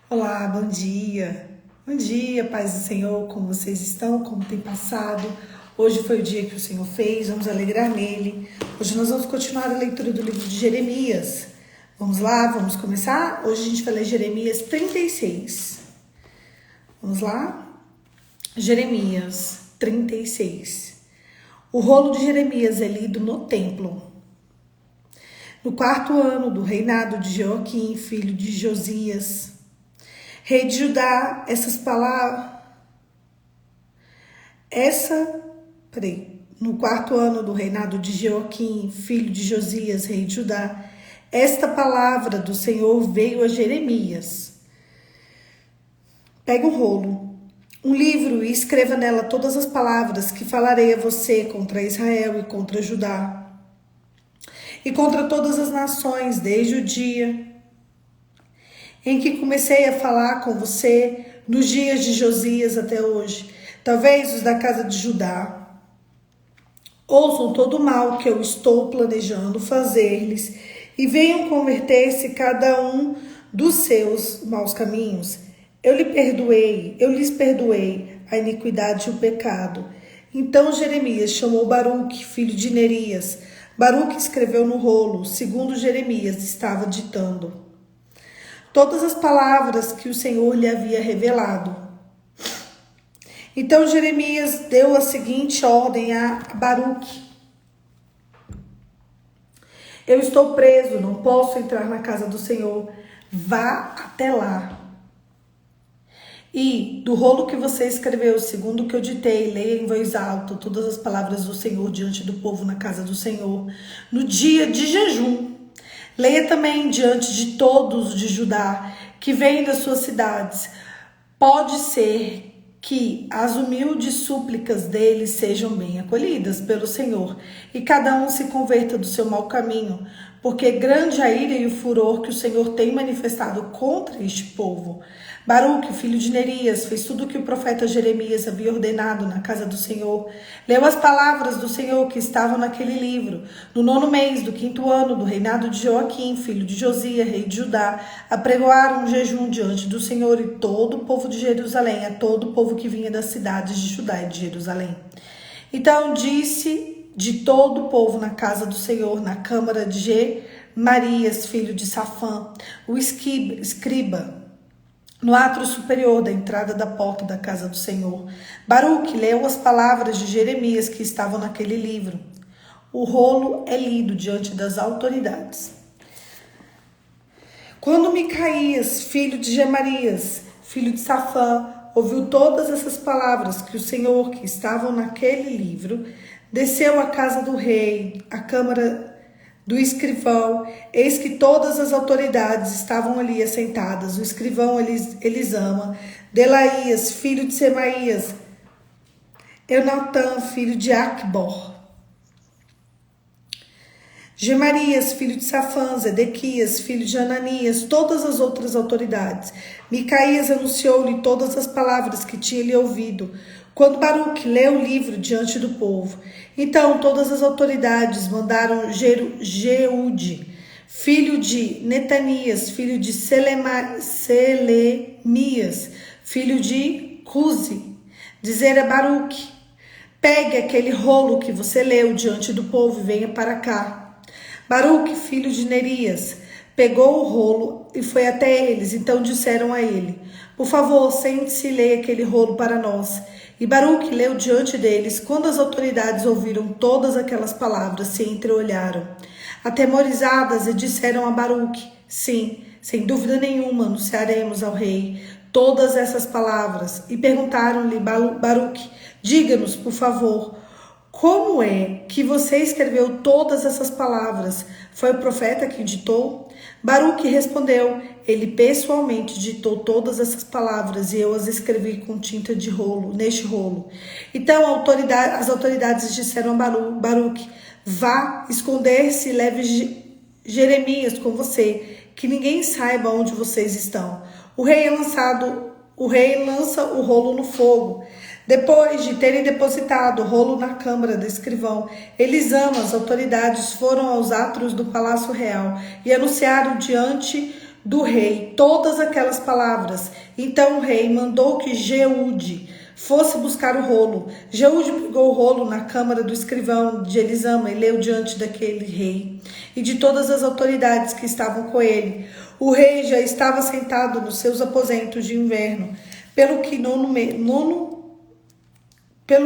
Olá, bom dia. Bom dia, paz do Senhor, como vocês estão, como tem passado? Hoje foi o dia que o Senhor fez, vamos alegrar nele. Hoje nós vamos continuar a leitura do livro de Jeremias. Vamos lá, vamos começar? Hoje a gente vai ler Jeremias 36. Vamos lá? Jeremias 36. O rolo de Jeremias é lido no templo. No 4º ano do reinado de Joaquim, filho de Josias, rei de Judá, no 4º ano do reinado de Joaquim, filho de Josias, rei de Judá, esta palavra do Senhor veio a Jeremias. Pega um rolo, um livro e escreva nela todas as palavras que falarei a você contra Israel e contra Judá, e contra todas as nações, desde o dia em que comecei a falar com você, nos dias de Josias até hoje. Talvez os da casa de Judá ouçam todo o mal que eu estou planejando fazer-lhes e venham converter-se cada um dos seus maus caminhos. Eu lhes perdoei a iniquidade e o pecado. Então Jeremias chamou Baruque, filho de Nerias. Baruque escreveu no rolo, segundo Jeremias estava ditando, todas as palavras que o Senhor lhe havia revelado. Então Jeremias deu a seguinte ordem a Baruque: eu estou preso, não posso entrar na casa do Senhor. Vá até lá. E do rolo que você escreveu, segundo o que eu ditei, leia em voz alta todas as palavras do Senhor diante do povo na casa do Senhor, no dia de jejum. Leia também diante de todos de Judá, que vêm das suas cidades. Pode ser que as humildes súplicas deles sejam bem acolhidas pelo Senhor, e cada um se converta do seu mau caminho, porque grande a ira e o furor que o Senhor tem manifestado contra este povo. Baruque, filho de Nerias, fez tudo o que o profeta Jeremias havia ordenado na casa do Senhor. Leu as palavras do Senhor que estavam naquele livro. No 9º mês do 5º ano do reinado de Joaquim, filho de Josias, rei de Judá, apregoaram um jejum diante do Senhor e todo o povo de Jerusalém, a todo o povo que vinha das cidades de Judá e de Jerusalém. Então disse de todo o povo na casa do Senhor, na câmara de Gemarias, filho de Safã, o escriba, no átrio superior da entrada da porta da casa do Senhor. Baruque leu as palavras de Jeremias que estavam naquele livro. O rolo é lido diante das autoridades. Quando Micaías, filho de Gemarias, filho de Safã, ouviu todas essas palavras que o Senhor que estavam naquele livro, desceu à casa do rei, à câmara do escrivão. Eis que todas as autoridades estavam ali assentadas. O escrivão Elisama, Delaías, filho de Semaías, Eunatã, filho de Acbor, Gemarias, filho de Safã, Zedequias, filho de Ananias, todas as outras autoridades. Micaías anunciou-lhe todas as palavras que tinha lhe ouvido, quando Baruque leu o livro diante do povo. Então todas as autoridades mandaram Jeude, filho de Netanias, filho de Selemias, filho de Cusi, dizer a Baruque: pegue aquele rolo que você leu diante do povo e venha para cá. Baruque, filho de Nerias, pegou o rolo e foi até eles. Então disseram a ele: por favor, sente-se e leia aquele rolo para nós. E Baruque leu diante deles. Quando as autoridades ouviram todas aquelas palavras, se entreolharam, atemorizadas, e disseram a Baruque: sim, sem dúvida nenhuma, anunciaremos ao rei todas essas palavras. E perguntaram-lhe: Baruque, diga-nos, por favor, como é que você escreveu todas essas palavras? Foi o profeta que ditou? Baruque respondeu: ele pessoalmente ditou todas essas palavras e eu as escrevi com tinta de rolo, neste rolo. Então as autoridades disseram a Baruque: vá esconder-se e leve Jeremias com você, que ninguém saiba onde vocês estão. O rei lança o rolo no fogo. Depois de terem depositado o rolo na câmara do escrivão, Elisama, as autoridades foram aos átrios do Palácio Real e anunciaram diante do rei todas aquelas palavras. Então o rei mandou que Jeude fosse buscar o rolo. Jeude pegou o rolo na câmara do escrivão de Elisama e leu diante daquele rei e de todas as autoridades que estavam com ele. O rei já estava sentado nos seus aposentos de inverno, pelo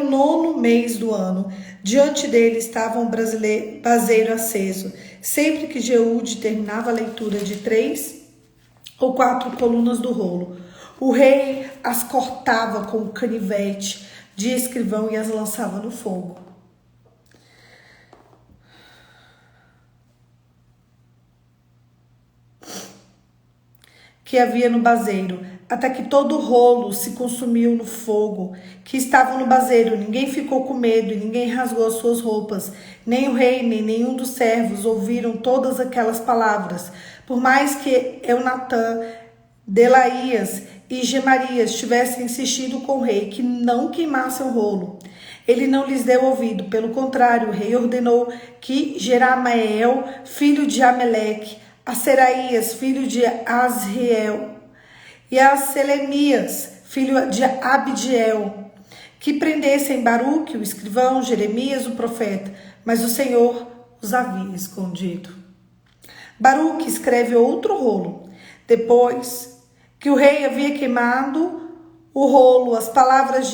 nono mês do ano. Diante dele estava um braseiro aceso. Sempre que Jeude terminava a leitura de 3 ou 4 colunas do rolo, o rei as cortava com o canivete de escrivão e as lançava no fogo. Que havia no baseiro, até que todo o rolo se consumiu no fogo que estava no baseiro. Ninguém ficou com medo e ninguém rasgou as suas roupas. Nem o rei, nem nenhum dos servos ouviram todas aquelas palavras. Por mais que Eunatã, Delaías e Gemarias tivessem insistido com o rei que não queimasse o rolo, ele não lhes deu ouvido. Pelo contrário, o rei ordenou que Jeramael, filho de Ameleque, a Seraías, filho de Azriel, e a Selemias, filho de Abdiel, que prendessem Baruque, o escrivão, Jeremias, o profeta, mas o Senhor os havia escondido. Baruque escreve outro rolo. Depois que o rei havia queimado o rolo, as palavras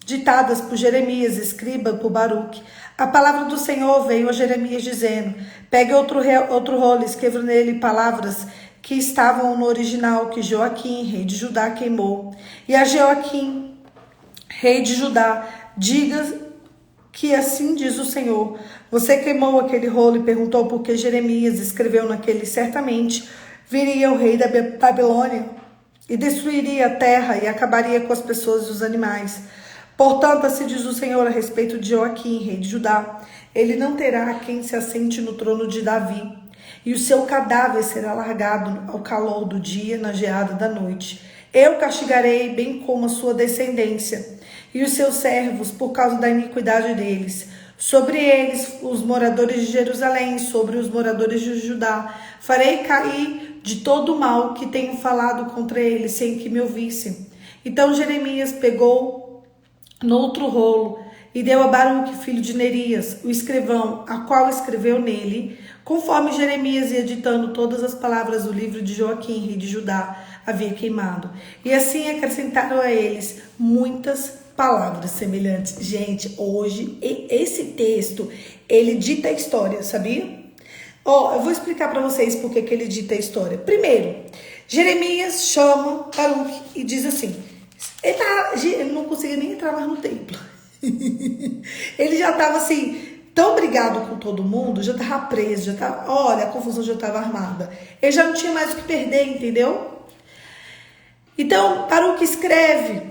ditadas por Jeremias, escriba por Baruque, a palavra do Senhor veio a Jeremias dizendo: pegue outro rolo, escreva nele palavras que estavam no original que Joaquim, rei de Judá, queimou. E a Joaquim, rei de Judá, diga que assim diz o Senhor: você queimou aquele rolo e perguntou por que Jeremias escreveu naquele. Certamente viria o rei da Babilônia e destruiria a terra e acabaria com as pessoas e os animais. Portanto, assim diz o Senhor a respeito de Joaquim, rei de Judá: ele não terá quem se assente no trono de Davi, e o seu cadáver será largado ao calor do dia, na geada da noite. Eu castigarei, bem como a sua descendência e os seus servos, por causa da iniquidade deles. Sobre eles, os moradores de Jerusalém, sobre os moradores de Judá, farei cair de todo o mal que tenho falado contra eles, sem que me ouvissem. Então Jeremias pegou no outro rolo e deu a Baruque, filho de Nerias, o escrivão, a qual escreveu nele, conforme Jeremias ia ditando todas as palavras do livro de Joaquim, rei de Judá, havia queimado. E assim acrescentaram a eles muitas palavras semelhantes. Gente, hoje, esse texto, ele dita a história, sabia? Eu vou explicar para vocês por que ele dita a história. Primeiro, Jeremias chama Baruque e diz assim: ele não conseguia nem entrar mais no templo. Ele já estava assim, tão brigado com todo mundo, já estava preso, já estava, olha, a confusão já estava armada. Ele já não tinha mais o que perder, entendeu? Então, Baruque escreve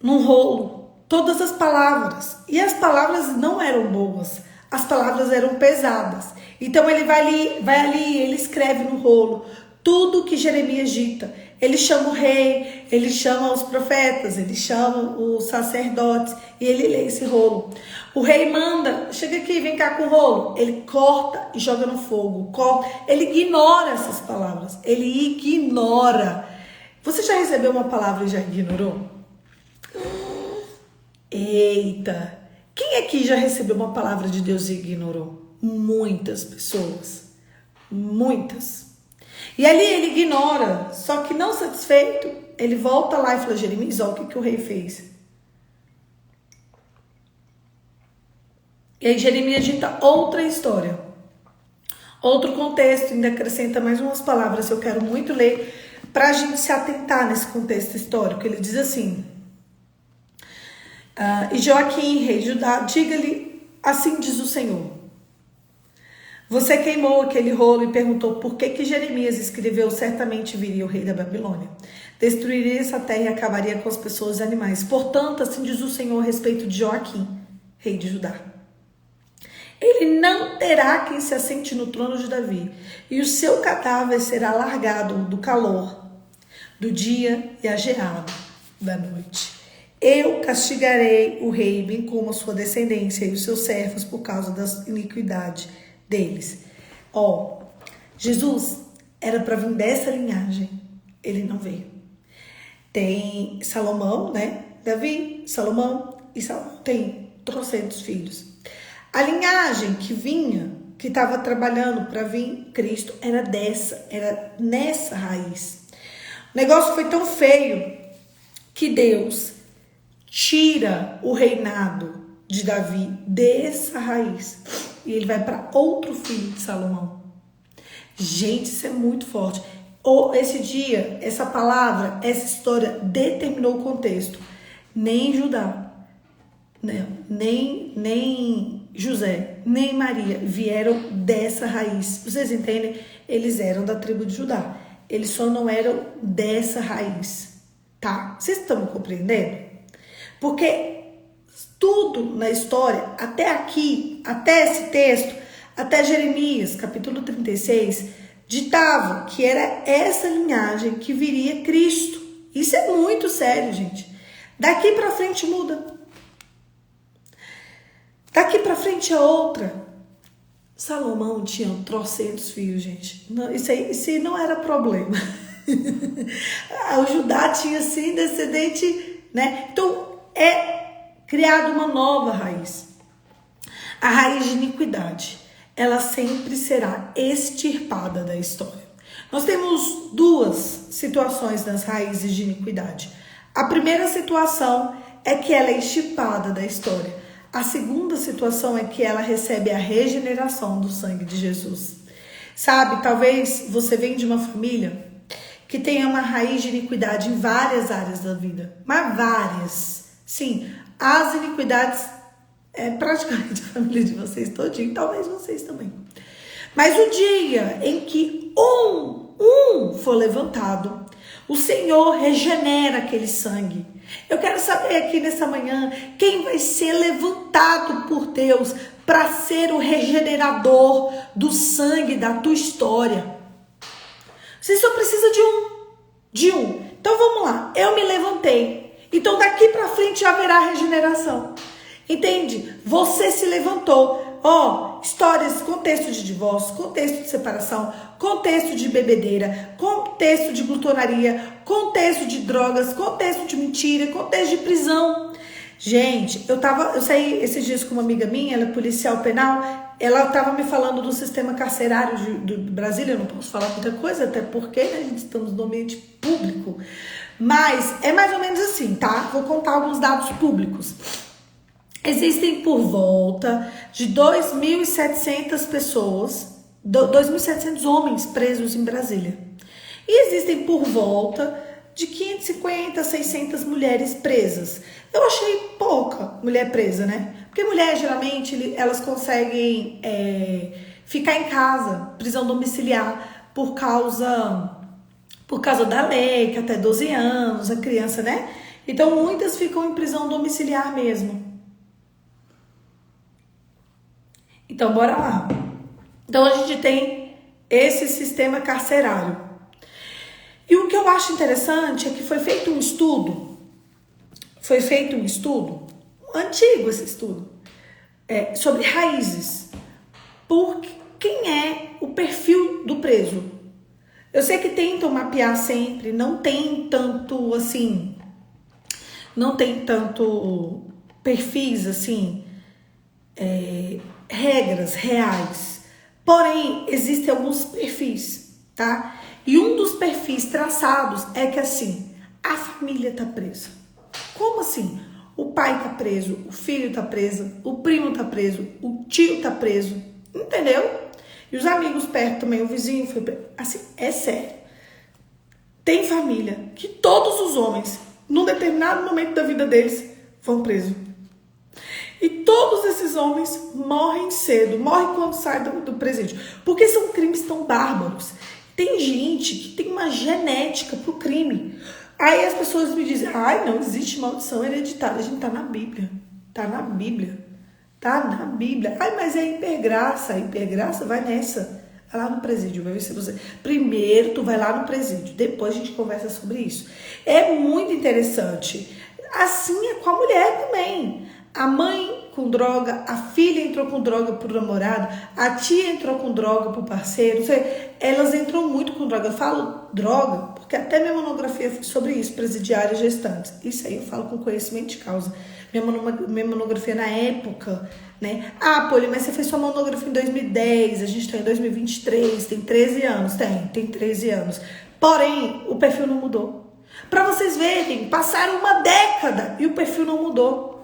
num rolo todas as palavras. E as palavras não eram boas, as palavras eram pesadas. Então ele vai ali, ele escreve no rolo tudo que Jeremias dita. Ele chama o rei, ele chama os profetas, ele chama os sacerdotes e ele lê esse rolo. O rei manda: chega aqui, vem cá com o rolo. Ele corta e joga no fogo. Ele ignora essas palavras, ele ignora. Você já recebeu uma palavra e já ignorou? Eita! Quem aqui já recebeu uma palavra de Deus e ignorou? Muitas pessoas. Muitas. E ali ele ignora, só que não satisfeito, ele volta lá e fala: Jeremias, olha o que o rei fez. E aí Jeremias dita outra história, outro contexto, ainda acrescenta mais umas palavras. Eu quero muito ler para a gente se atentar nesse contexto histórico. Ele diz assim: e Joaquim, rei de Judá, diga-lhe, assim diz o Senhor: você queimou aquele rolo e perguntou por que Jeremias escreveu: certamente viria o rei da Babilônia, destruiria essa terra e acabaria com as pessoas e animais. Portanto, assim diz o Senhor a respeito de Joaquim, rei de Judá: ele não terá quem se assente no trono de Davi, e o seu cadáver será largado do calor do dia e a geada da noite. Eu castigarei o rei, bem como a sua descendência e os seus servos, por causa da iniquidade deles. Jesus, era para vir dessa linhagem. Ele não veio. Tem Salomão, né? Davi, Salomão e Salomão tem trocentos filhos. A linhagem que vinha, que estava trabalhando para vir Cristo, era nessa raiz. O negócio foi tão feio que Deus tira o reinado de Davi dessa raiz e ele vai para outro filho de Salomão. Gente, isso é muito forte. Esse dia, essa palavra, essa história determinou o contexto. Nem Judá, nem José, nem Maria vieram dessa raiz. Vocês entendem? Eles eram da tribo de Judá. Eles só não eram dessa raiz, tá? Vocês estão compreendendo? Porque tudo na história, até aqui, até esse texto, até Jeremias, capítulo 36, ditava que era essa linhagem que viria Cristo. Isso é muito sério, gente. Daqui pra frente muda. Daqui pra frente é outra. Salomão tinha trocentos filhos, gente. Não, isso aí não era problema. O Judá tinha, assim, descendente, né? Então, é criada uma nova raiz. A raiz de iniquidade. Ela sempre será extirpada da história. Nós temos duas situações nas raízes de iniquidade. A primeira situação é que ela é extirpada da história. A segunda situação é que ela recebe a regeneração do sangue de Jesus. Sabe, talvez você venha de uma família que tenha uma raiz de iniquidade em várias áreas da vida. Mas várias. Sim, as iniquidades é praticamente a família de vocês todinho, talvez vocês também. Mas o dia em que um for levantado, o Senhor regenera aquele sangue. Eu quero saber aqui nessa manhã quem vai ser levantado por Deus para ser o regenerador do sangue da tua história. Você só precisa de um. Então vamos lá, eu me levantei. Então daqui para frente haverá regeneração. Entende? Você se levantou. Histórias, contexto de divórcio, contexto de separação, contexto de bebedeira, contexto de glutonaria, contexto de drogas, contexto de mentira, contexto de prisão. Gente, eu saí esses dias com uma amiga minha, ela é policial penal, ela estava me falando do sistema carcerário do Brasília. Eu não posso falar muita coisa, até porque, né, a gente estamos no ambiente público. Mas é mais ou menos assim, tá? Vou contar alguns dados públicos. Existem por volta de 2.700 pessoas, 2.700 homens presos em Brasília. E existem por volta de 550 a 600 mulheres presas. Eu achei pouca mulher presa, né? Porque mulher, geralmente, elas conseguem ficar em casa, prisão domiciliar, por causa da lei, que até 12 anos, a criança, né? Então, muitas ficam em prisão domiciliar mesmo. Então, bora lá. Então, a gente tem esse sistema carcerário. E o que eu acho interessante é que foi feito um estudo, antigo esse estudo, sobre raízes. Por quem é o perfil do preso. Eu sei que tentam mapear sempre, não tem tanto, assim, perfis, assim, regras reais. Porém, existem alguns perfis, tá? E um dos perfis traçados é que, assim, a família tá presa. Como assim? O pai tá preso, o filho tá preso, o primo tá preso, o tio tá preso, entendeu? E os amigos perto também, o vizinho foi preso. Assim, é sério. Tem família que todos os homens, num determinado momento da vida deles, vão presos. E todos esses homens morrem cedo, morrem quando saem do presídio. Porque são crimes tão bárbaros. Tem gente que tem uma genética pro crime. Aí as pessoas me dizem, não existe maldição hereditária. A gente tá na Bíblia. Tá na Bíblia. Mas é hipergraça. A hipergraça vai nessa. Vai lá no presídio. Vai ver se você... Primeiro tu vai lá no presídio. Depois a gente conversa sobre isso. É muito interessante. Assim é com a mulher também. A mãe com droga, a filha entrou com droga pro namorado, a tia entrou com droga pro parceiro, elas entram muito com droga. Eu falo droga porque até minha monografia foi sobre isso, presidiárias gestantes. Isso aí eu falo com conhecimento de causa. Minha monografia na época, né? Ah, Poli, mas você fez sua monografia em 2010, a gente tá em 2023, tem 13 anos. Tem 13 anos. Porém, o perfil não mudou. Para vocês verem, passaram uma década e o perfil não mudou.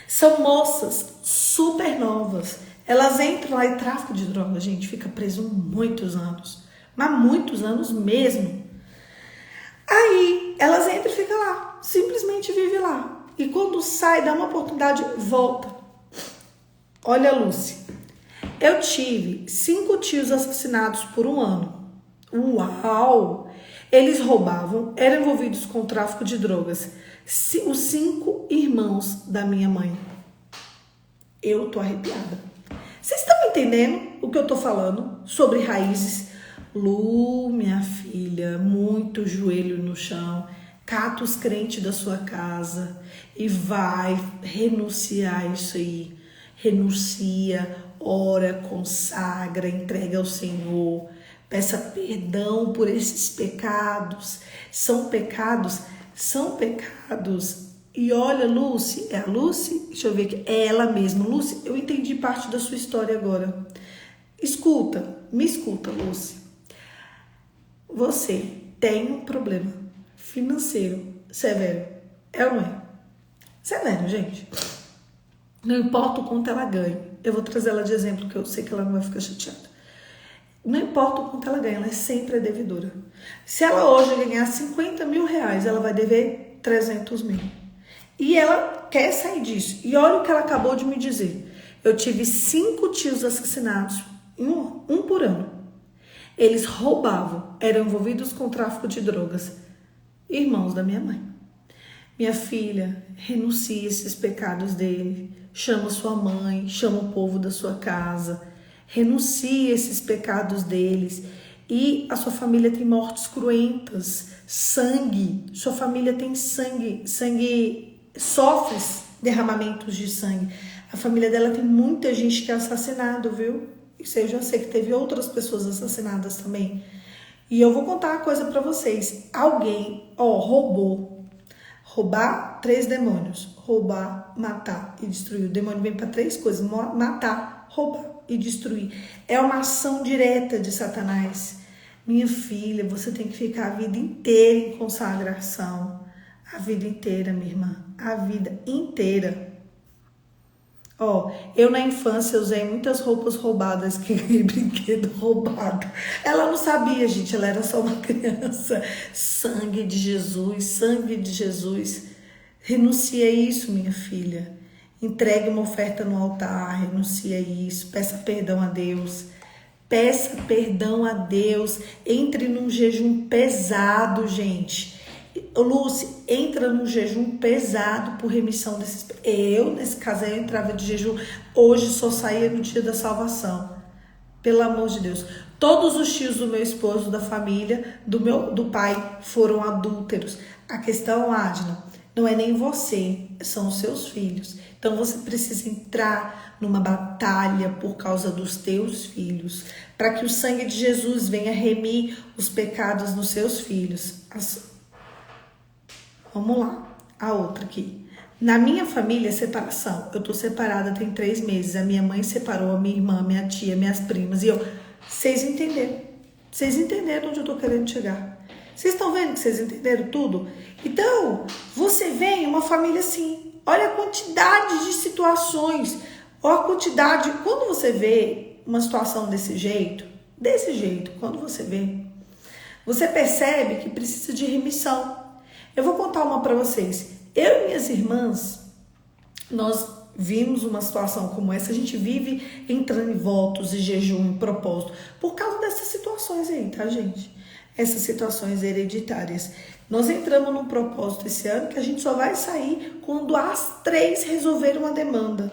São moças super novas. Elas entram lá em tráfico de droga, gente, fica preso muitos anos. Mas muitos anos mesmo. Aí, elas entram e ficam lá. Simplesmente vive lá. E quando sai, dá uma oportunidade, volta. Olha, Lúcia. Eu tive 5 tios assassinados por um ano. Uau! Eles roubavam, eram envolvidos com tráfico de drogas. Os 5 irmãos da minha mãe. Eu tô arrepiada. Vocês estão entendendo o que eu tô falando sobre raízes? Lu, minha filha, muito joelho no chão. Cata os crentes da sua casa e vai renunciar isso aí. Renuncia, ora, consagra, entrega ao Senhor. Peça perdão por esses pecados. São pecados. E olha, Lúcia, é a Lúcia? Deixa eu ver aqui. É ela mesma. Lúcia, eu entendi parte da sua história agora. Me escuta, Lúcia. Você tem um problema financeiro severo. É ou não é? Severo, gente. Não importa o quanto ela ganha. Eu vou trazer ela de exemplo, que eu sei que ela não vai ficar chateada. Não importa o quanto ela ganha, ela sempre é devedora. Se ela hoje ganhar 50 mil reais, ela vai dever 300 mil. E ela quer sair disso. E olha o que ela acabou de me dizer. Eu tive 5 tios assassinados, um por ano. Eles roubavam, eram envolvidos com tráfico de drogas. Irmãos da minha mãe. Minha filha, renuncie esses pecados dele. Chama sua mãe, chama o povo da sua casa. Renuncie esses pecados deles. E a sua família tem mortes cruentas, sangue. Sua família tem sangue sofre derramamentos de sangue. A família dela tem muita gente que é assassinado, viu? Isso eu já sei que teve outras pessoas assassinadas também. E eu vou contar uma coisa pra vocês. Alguém, roubou. Roubar, 3 demônios. Roubar, matar e destruir. O demônio vem para 3 coisas. Matar, roubar e destruir. É uma ação direta de Satanás. Minha filha, você tem que ficar a vida inteira em consagração. A vida inteira, minha irmã. A vida inteira. Eu na infância usei muitas roupas roubadas, que brinquedo roubado. Ela não sabia, gente, ela era só uma criança. Sangue de Jesus, sangue de Jesus. Renuncia isso, minha filha. Entregue uma oferta no altar, renuncia isso. Peça perdão a Deus. Peça perdão a Deus. Entre num jejum pesado, gente. Lúcia, entra num jejum pesado por remissão desses... Eu, nesse caso aí, eu entrava de jejum. Hoje só saía no dia da salvação. Pelo amor de Deus. Todos os tios do meu esposo, da família, do pai, foram adúlteros. A questão, Adna, não é nem você, são os seus filhos. Então você precisa entrar numa batalha por causa dos teus filhos, para que o sangue de Jesus venha remir os pecados dos seus filhos. Vamos lá, a outra aqui. Na minha família, separação. Eu tô separada tem 3 meses. A minha mãe separou, a minha irmã, minha tia, minhas primas. E vocês entenderam? Vocês entenderam onde eu tô querendo chegar? Vocês estão vendo que vocês entenderam tudo? Então, você vem uma família assim. Olha a quantidade de situações. Olha a quantidade. Quando você vê uma situação desse jeito, quando você vê, você percebe que precisa de remissão. Eu vou contar uma para vocês. Eu e minhas irmãs, nós vimos uma situação como essa. A gente vive entrando em votos e jejum, em propósito, por causa dessas situações aí, tá, gente? Essas situações hereditárias. Nós entramos num propósito esse ano que a gente só vai sair quando as 3 resolverem uma demanda.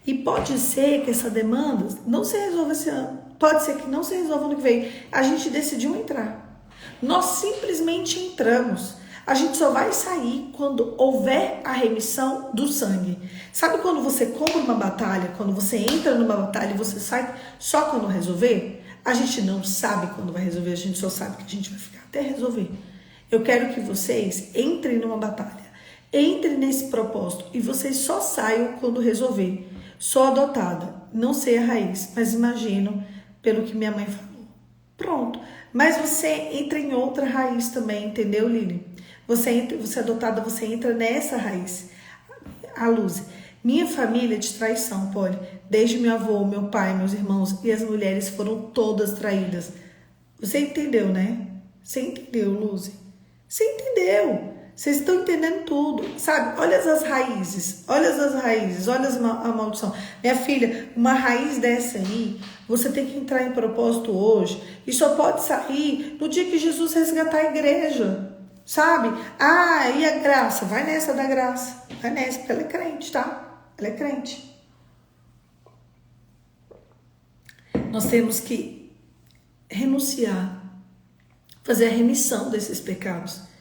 E pode ser que essa demanda não se resolva esse ano. Pode ser que não se resolva no que vem. A gente decidiu entrar. Nós simplesmente entramos. A gente só vai sair quando houver a remissão do sangue. Sabe quando você compra uma batalha, quando você entra numa batalha e você sai só quando resolver? A gente não sabe quando vai resolver, a gente só sabe que a gente vai ficar até resolver. Eu quero que vocês entrem numa batalha, entrem nesse propósito e vocês só saiam quando resolver. Sou adotada, não sei a raiz, mas imagino pelo que minha mãe falou. Pronto. Mas você entra em outra raiz também, entendeu, Lili? Você é adotada, você entra nessa raiz. A Luz. Minha família é de traição, Polly. Desde meu avô, meu pai, meus irmãos e as mulheres foram todas traídas. Você entendeu, né? Você entendeu, Luz? Você entendeu. Vocês estão entendendo tudo, sabe? Olha as raízes, olha a maldição. Minha filha, uma raiz dessa aí, você tem que entrar em propósito hoje e só pode sair no dia que Jesus resgatar a igreja, sabe? Ah, e a graça? Vai nessa da graça, vai nessa, porque ela é crente, tá? Ela é crente. Nós temos que renunciar, fazer a remissão desses pecados.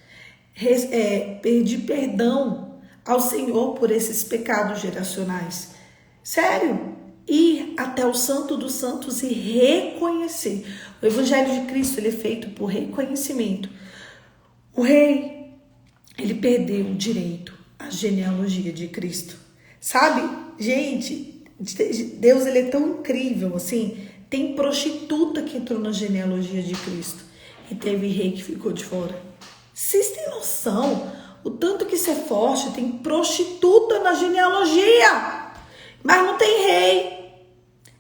Pedir perdão ao Senhor por esses pecados geracionais. Sério, ir até o Santo dos Santos e reconhecer. O Evangelho de Cristo, ele é feito por reconhecimento. O rei, ele perdeu o direito à genealogia de Cristo. Sabe, gente, Deus, ele é tão incrível assim. Tem prostituta que entrou na genealogia de Cristo e teve rei que ficou de fora. Vocês têm noção o tanto que isso é forte? Tem prostituta na genealogia, mas não tem rei.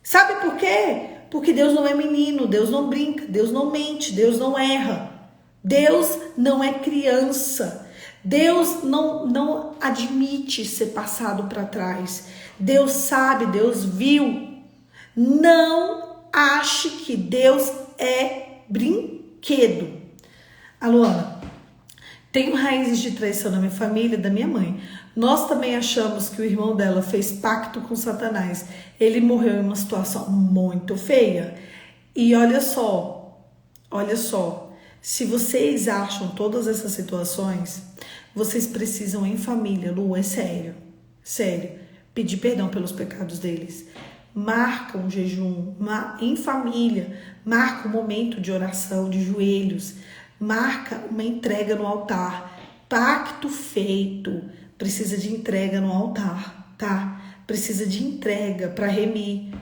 Sabe por quê? Porque Deus não é menino, Deus não brinca, Deus não mente, Deus não erra. Deus não é criança. Deus não admite ser passado para trás. Deus sabe, Deus viu. Não ache que Deus é brinquedo. A Luana. Tenho raízes de traição na minha família, da minha mãe. Nós também achamos que o irmão dela fez pacto com Satanás. Ele morreu em uma situação muito feia. E olha só. Se vocês acham todas essas situações, vocês precisam em família, Lu, é sério, pedir perdão pelos pecados deles. Marca um jejum, em família, marca um momento de oração, de joelhos. Marca uma entrega no altar. Pacto feito. Precisa de entrega no altar, tá? Precisa de entrega para remir.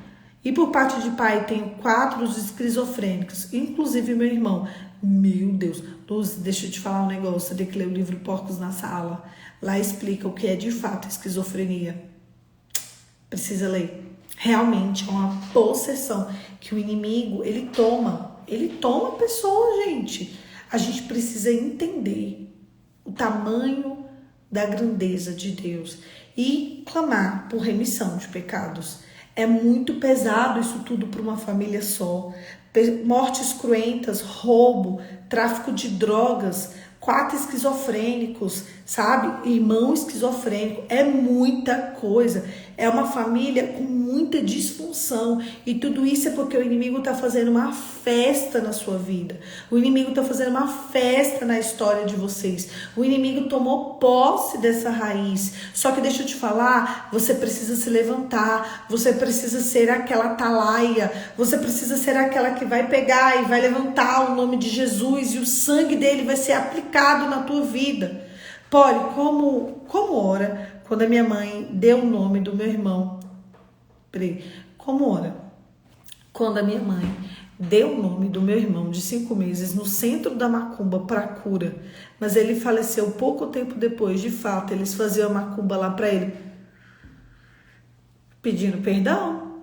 E por parte de pai, tenho 4 esquizofrênicos, inclusive meu irmão. Meu Deus. Luz, deixa eu te falar um negócio. Você tem que ler o livro Porcos na Sala. Lá explica o que é de fato esquizofrenia. Precisa ler. Realmente é uma possessão que o inimigo, ele toma a pessoa, gente. A gente precisa entender o tamanho da grandeza de Deus e clamar por remissão de pecados. É muito pesado isso tudo para uma família só. Mortes cruentas, roubo, tráfico de drogas, 4 esquizofrênicos, sabe? Irmão esquizofrênico, é muita coisa. É uma família com muita disfunção. E tudo isso é porque o inimigo está fazendo uma festa na sua vida. O inimigo está fazendo uma festa na história de vocês. O inimigo tomou posse dessa raiz. Só que deixa eu te falar, você precisa se levantar. Você precisa ser aquela atalaia. Você precisa ser aquela que vai pegar e vai levantar o nome de Jesus. E o sangue dele vai ser aplicado na tua vida. Polly, como ora quando a minha mãe deu o nome do meu irmão? Como ora quando a minha mãe deu o nome do meu irmão de 5 meses no centro da macumba para cura, mas ele faleceu pouco tempo depois. De fato, eles faziam a macumba lá para ele, pedindo perdão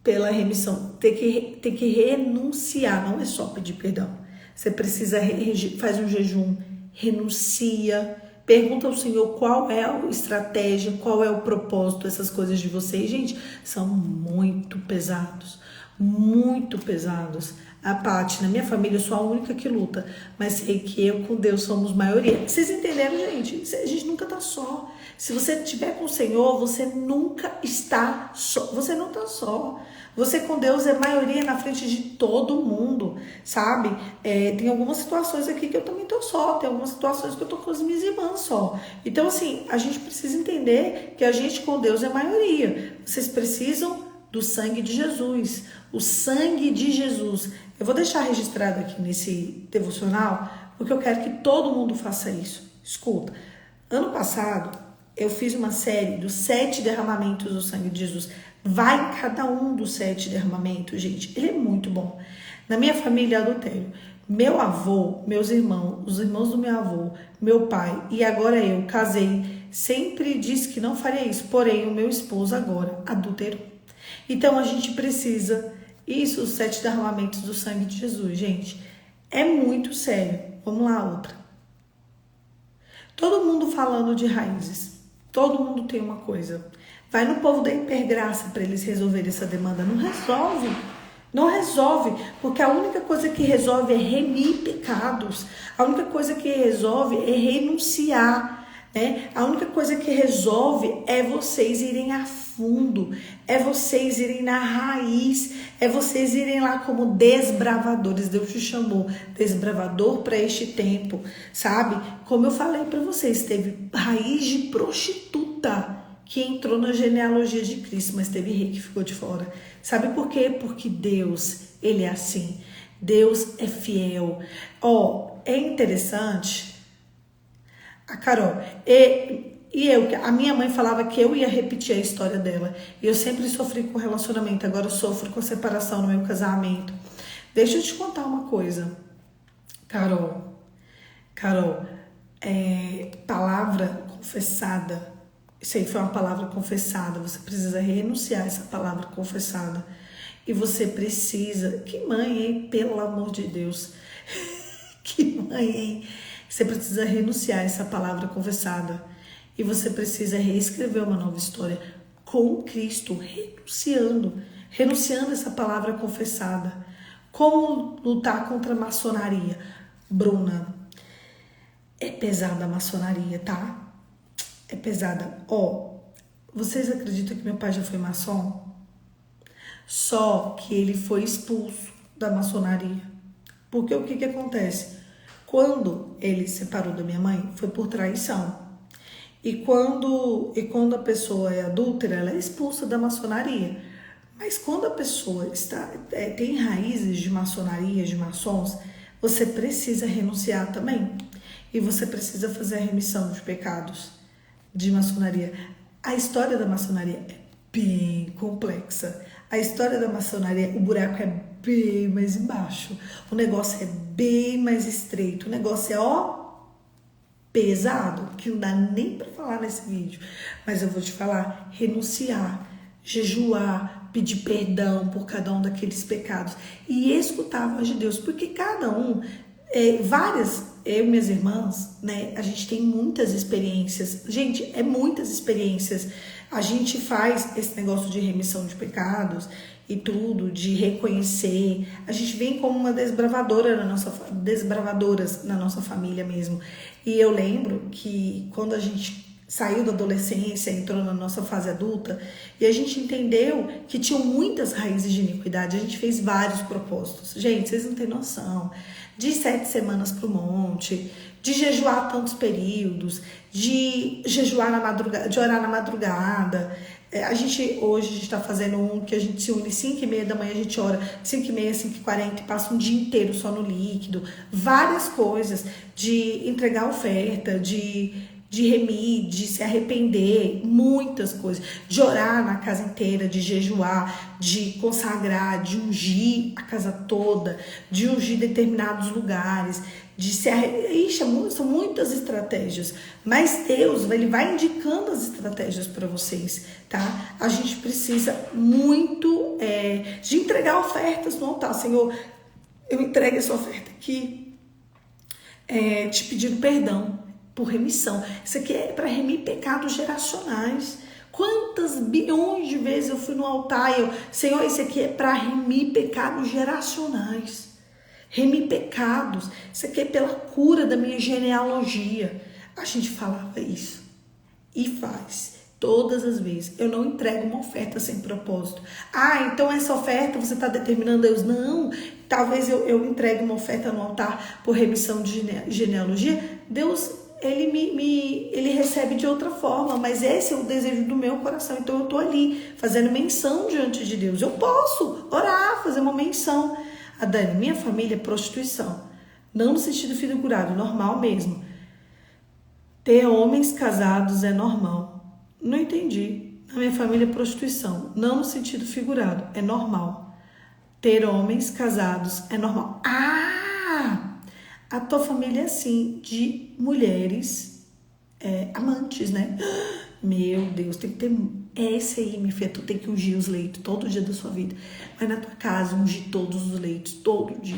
pela remissão. Tem que renunciar, não é só pedir perdão. Você precisa, faz um jejum, renuncia, pergunta ao Senhor qual é a estratégia, qual é o propósito dessas coisas de vocês. Gente, são muito pesados, muito pesados. a Paty, na minha família eu sou a única que luta, mas sei que eu com Deus somos maioria. Vocês entenderam, gente? A gente nunca tá só. Se você estiver com o Senhor, você nunca está só. Você não tá só. Você com Deus é maioria na frente de todo mundo, sabe? Tem algumas situações aqui que eu também tô só, tem algumas situações que eu tô com as minhas irmãs só. Então, assim, a gente precisa entender que a gente com Deus é maioria. Vocês precisam do sangue de Jesus, o sangue de Jesus. Eu vou deixar registrado aqui nesse devocional, porque eu quero que todo mundo faça isso. Escuta, ano passado eu fiz uma série dos 7 derramamentos do sangue de Jesus. Vai em cada um dos 7 derramamentos, gente. Ele é muito bom. Na minha família é adultério. Meu avô, meus irmãos, os irmãos do meu avô, meu pai e agora eu casei, sempre disse que não faria isso. Porém, o meu esposo agora adulterou. Então a gente precisa, isso, os 7 derramamentos do sangue de Jesus, gente. É muito sério. Vamos lá, outra. Todo mundo falando de raízes. Todo mundo tem uma coisa. Vai no povo da hipergraça para eles resolverem essa demanda. Não resolve. Não resolve. Porque a única coisa que resolve é remir pecados. A única coisa que resolve é renunciar. Né? A única coisa que resolve é vocês irem a fundo. É vocês irem na raiz. É vocês irem lá como desbravadores. Deus te chamou desbravador para este tempo. Sabe? Como eu falei para vocês, teve raiz de prostituta que entrou na genealogia de Cristo, mas teve rei que ficou de fora. Sabe por quê? Porque Deus, ele é assim. Deus é fiel. É interessante. A Carol, a minha mãe falava que eu ia repetir a história dela. E eu sempre sofri com relacionamento, agora eu sofro com separação no meu casamento. Deixa eu te contar uma coisa, Carol, palavra confessada. Isso aí foi uma palavra confessada. Você precisa renunciar a essa palavra confessada. E você precisa... Que mãe, hein? Pelo amor de Deus. Que mãe, hein? Você precisa renunciar a essa palavra confessada. E você precisa reescrever uma nova história com Cristo. Renunciando essa palavra confessada. Como lutar contra a maçonaria? Bruna, é pesada a maçonaria, tá? É pesada. Vocês acreditam que meu pai já foi maçom? Só que ele foi expulso da maçonaria. Porque o que acontece? Quando ele se separou da minha mãe, foi por traição. E quando a pessoa é adúltera, ela é expulsa da maçonaria. Mas quando a pessoa tem raízes de maçonaria, de maçons, você precisa renunciar também. E você precisa fazer a remissão de pecados de maçonaria. A história da maçonaria é bem complexa. A história da maçonaria, o buraco é bem mais embaixo. O negócio é bem mais estreito. O negócio é, pesado, que não dá nem para falar nesse vídeo. Mas eu vou te falar, renunciar, jejuar, pedir perdão por cada um daqueles pecados e escutar a voz de Deus. Porque cada um, eu e minhas irmãs, né, a gente tem muitas experiências. Gente, muitas experiências. A gente faz esse negócio de remissão de pecados e tudo, de reconhecer. A gente vem como uma desbravadoras na nossa família mesmo. E eu lembro que quando a gente saiu da adolescência, entrou na nossa fase adulta, e a gente entendeu que tinham muitas raízes de iniquidade, a gente fez vários propósitos. Gente, vocês não têm noção. De 7 semanas pro monte, de jejuar tantos períodos, de jejuar na madrugada, de orar na madrugada. Hoje a gente está fazendo um que a gente se une 5h30 da manhã, a gente ora 5h30, 5h40 e passa um dia inteiro só no líquido. Várias coisas, de entregar oferta, de remir, de se arrepender, muitas coisas, de orar na casa inteira, de jejuar, de consagrar, de ungir a casa toda, de ungir determinados lugares, são muitas estratégias, mas Deus, ele vai indicando as estratégias para vocês, tá? A gente precisa muito de entregar ofertas no altar. Senhor, eu entrego essa oferta aqui, te pedindo perdão por remissão. Isso aqui é para remir pecados geracionais. Quantas bilhões de vezes eu fui no altar e Senhor, isso aqui é para remir pecados geracionais. remir pecados, isso aqui é pela cura da minha genealogia. A gente falava isso e faz todas as vezes. Eu não entrego uma oferta sem propósito. Então essa oferta você está determinando Deus? Não, talvez eu entregue uma oferta no altar por remissão de genealogia. Deus, ele recebe de outra forma, mas esse é o desejo do meu coração. Então eu estou ali fazendo menção diante de Deus. Eu posso orar, fazer uma menção. Dani, minha família é prostituição. Não no sentido figurado, normal mesmo. Ter homens casados é normal. Não entendi. Na minha família é prostituição. Não no sentido figurado, é normal. Ter homens casados é normal. A tua família é assim, de mulheres amantes, né? Meu Deus, tem que ter... Esse aí, minha filha, tu tem que ungir os leitos todo dia da sua vida. Vai na tua casa, ungir todos os leitos, todo dia,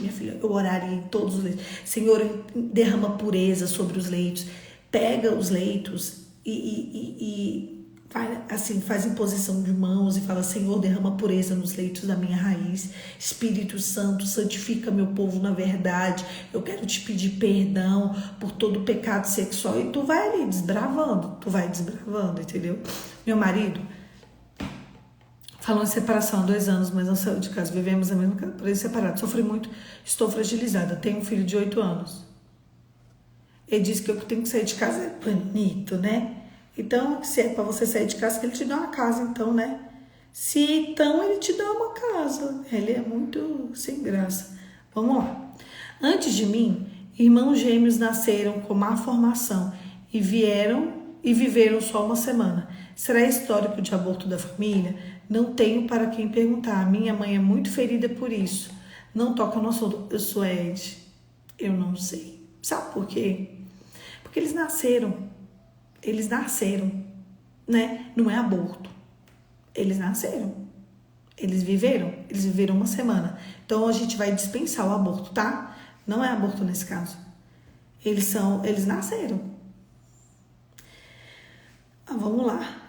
minha filha. Eu oraria em todos os leitos. Senhor, derrama pureza sobre os leitos. Pega os leitos e faz imposição de mãos e fala: Senhor, derrama pureza nos leitos da minha raiz. Espírito Santo, santifica meu povo na verdade. Eu quero te pedir perdão por todo pecado sexual. E tu vai ali desbravando, entendeu? Meu marido falou em separação há 2 anos, mas não saiu de casa. Vivemos a mesma casa, por isso separado. Sofri muito, estou fragilizada. Tenho um filho de 8 anos. Ele disse que eu tenho que sair de casa. É bonito, né? Então, se é para você sair de casa, que ele te dá uma casa, então, né? Se então, ele te dá uma casa. Ele é muito sem graça. Vamos lá. Antes de mim, irmãos gêmeos nasceram com má formação e viveram só 1 semana. Será histórico de aborto da família? Não tenho para quem perguntar. Minha mãe é muito ferida por isso. Não toca no assunto. Eu sou Ed. Eu não sei. Sabe por quê? Porque eles nasceram, né? Não é aborto. Eles nasceram. Eles viveram 1 semana. Então a gente vai dispensar o aborto, tá? Não é aborto nesse caso. Eles nasceram. Vamos lá.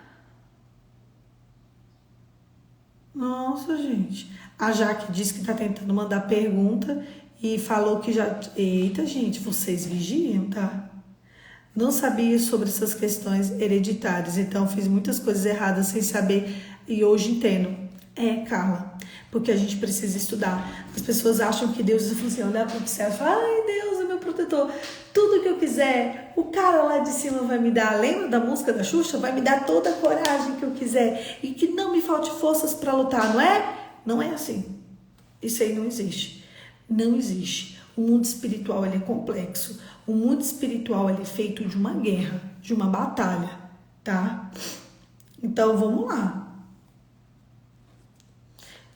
Nossa, gente. A Jaque disse que tá tentando mandar pergunta e falou que já... Eita, gente, vocês vigiam, tá? Não sabia sobre essas questões hereditárias, então fiz muitas coisas erradas sem saber e hoje entendo. Carla, porque a gente precisa estudar. As pessoas acham que Deus assim, olhar para o céu e falar: ai, Deus é meu protetor, tudo que eu quiser, o cara lá de cima vai me dar. Lembra da música da Xuxa? Vai me dar toda a coragem que eu quiser e que não me falte forças para lutar, não é? Não é assim. Isso aí não existe. Não existe. O mundo espiritual ele é complexo. O mundo espiritual ele é feito de uma guerra, de uma batalha, tá? Então vamos lá.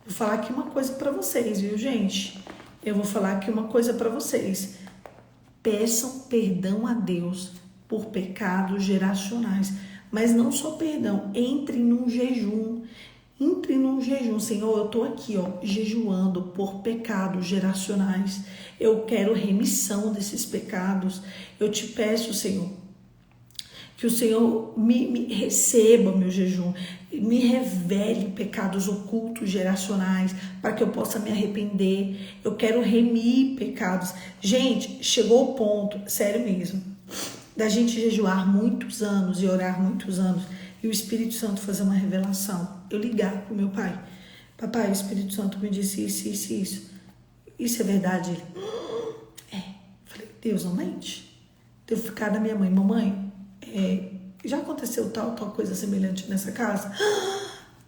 Vou falar aqui uma coisa para vocês, viu, gente? Eu vou falar aqui uma coisa para vocês. Peçam perdão a Deus por pecados geracionais, mas não só perdão. Entre num jejum. Senhor, eu tô aqui, jejuando por pecados geracionais. Eu quero remissão desses pecados. Eu te peço, Senhor, que o Senhor me receba meu jejum, me revele pecados ocultos geracionais, para que eu possa me arrepender. Eu quero remir pecados. Gente, chegou o ponto, sério mesmo, da gente jejuar muitos anos e orar muitos anos, e o Espírito Santo fazer uma revelação. Eu ligar pro meu pai: papai, o Espírito Santo me disse isso. Isso é verdade? Ele, Falei: Deus não mente. Eu ficar da minha mãe: mamãe, já aconteceu tal coisa semelhante nessa casa?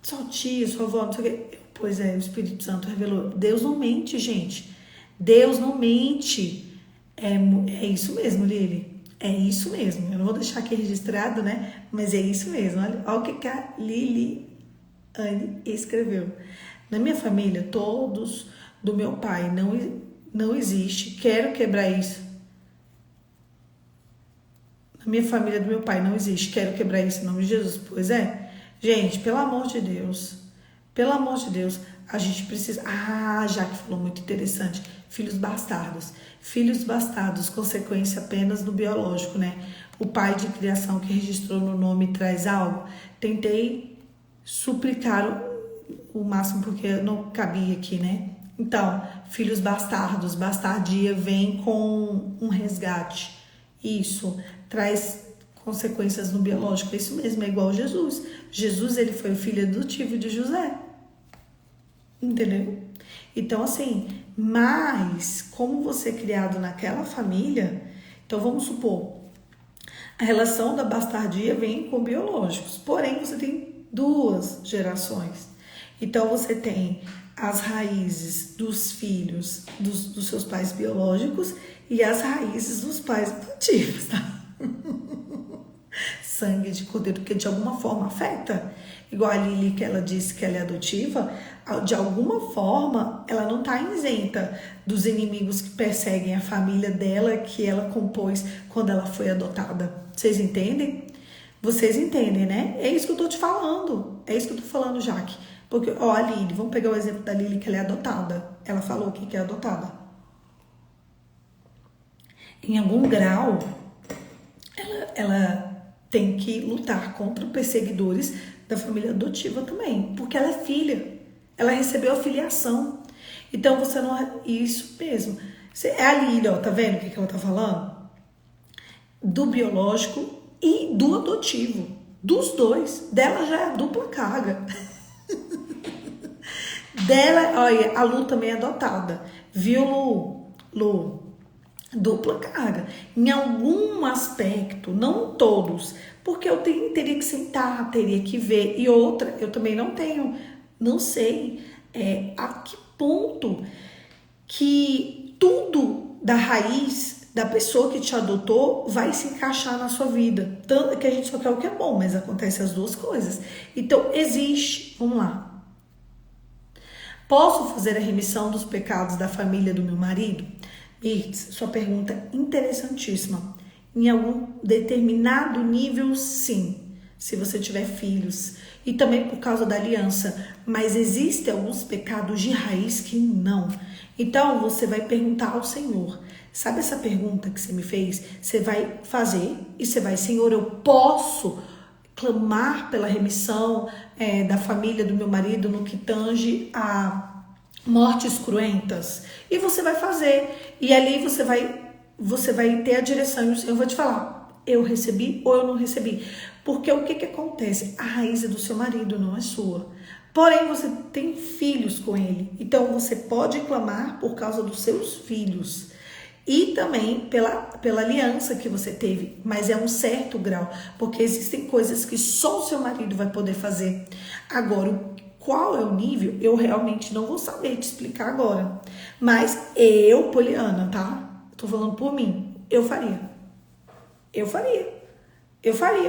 Sua tia, sua avó, não sei o quê. Pois é, o Espírito Santo revelou. Deus não mente, gente. Deus não mente. É isso mesmo, Lili. É isso mesmo. Eu não vou deixar aqui registrado, né? Mas é isso mesmo. Olha o que a Liliane escreveu. Na minha família, todos do meu pai não existe. Quero quebrar isso. Na minha família do meu pai não existe. Quero quebrar isso em nome de Jesus. Pois é. Gente, pelo amor de Deus, a gente precisa... já que falou muito interessante. Filhos bastardos, consequência apenas do biológico, né? O pai de criação que registrou no nome traz algo. Tentei suplicar o máximo, porque não cabia aqui, né? Então, filhos bastardos, bastardia vem com um resgate. Isso traz consequências no biológico. É isso mesmo, é igual Jesus. Jesus, ele foi o filho adotivo de José. Entendeu? Então, assim, mas como você é criado naquela família, então vamos supor, a relação da bastardia vem com biológicos, porém você tem duas gerações. Então você tem as raízes dos filhos dos seus pais biológicos e as raízes dos pais adotivos, tá? Sangue de cordeiro, que de alguma forma afeta. Igual a Lili, que ela disse que ela é adotiva, de alguma forma ela não está isenta dos inimigos que perseguem a família dela, que ela compôs quando ela foi adotada. Vocês entendem? Vocês entendem, né? É isso que eu tô te falando. É isso que eu tô falando, Jaque. Porque, ó, a Lili, vamos pegar o exemplo da Lili, que ela é adotada. Ela falou aqui que é adotada. Em algum grau, ela tem que lutar contra perseguidores da família adotiva também, porque ela é filha, ela recebeu a filiação. Então você não. Isso mesmo. É a Lília, ó, tá vendo o que ela tá falando? Do biológico e do adotivo. Dos dois. Dela já é a dupla carga. Dela, olha, a Lu também é adotada. Viu, Lu? Dupla carga. Em algum aspecto, não todos, porque eu teria que sentar, teria que ver. E outra, eu também não sei a que ponto que tudo da raiz da pessoa que te adotou vai se encaixar na sua vida. Tanto que a gente só quer o que é bom, mas acontece as duas coisas. Então, existe, vamos lá. Posso fazer a remissão dos pecados da família do meu marido? Mirtz, sua pergunta é interessantíssima. Em algum determinado nível, sim. Se você tiver filhos. E também por causa da aliança. Mas existem alguns pecados de raiz que não. Então, você vai perguntar ao Senhor. Sabe essa pergunta que você me fez? Você vai fazer e você vai, Senhor, eu posso clamar pela remissão da família do meu marido no que tange a mortes cruentas? E você vai fazer. E ali você vai ter a direção. E o Senhor vai te falar, eu recebi ou eu não recebi. Porque o que acontece? A raiz é do seu marido, não é sua. Porém, você tem filhos com ele. Então, você pode clamar por causa dos seus filhos. E também pela aliança que você teve. Mas é um certo grau. Porque existem coisas que só o seu marido vai poder fazer. Agora, qual é o nível? Eu realmente não vou saber te explicar agora. Mas eu, Poliana, tá? Tô falando por mim. Eu faria.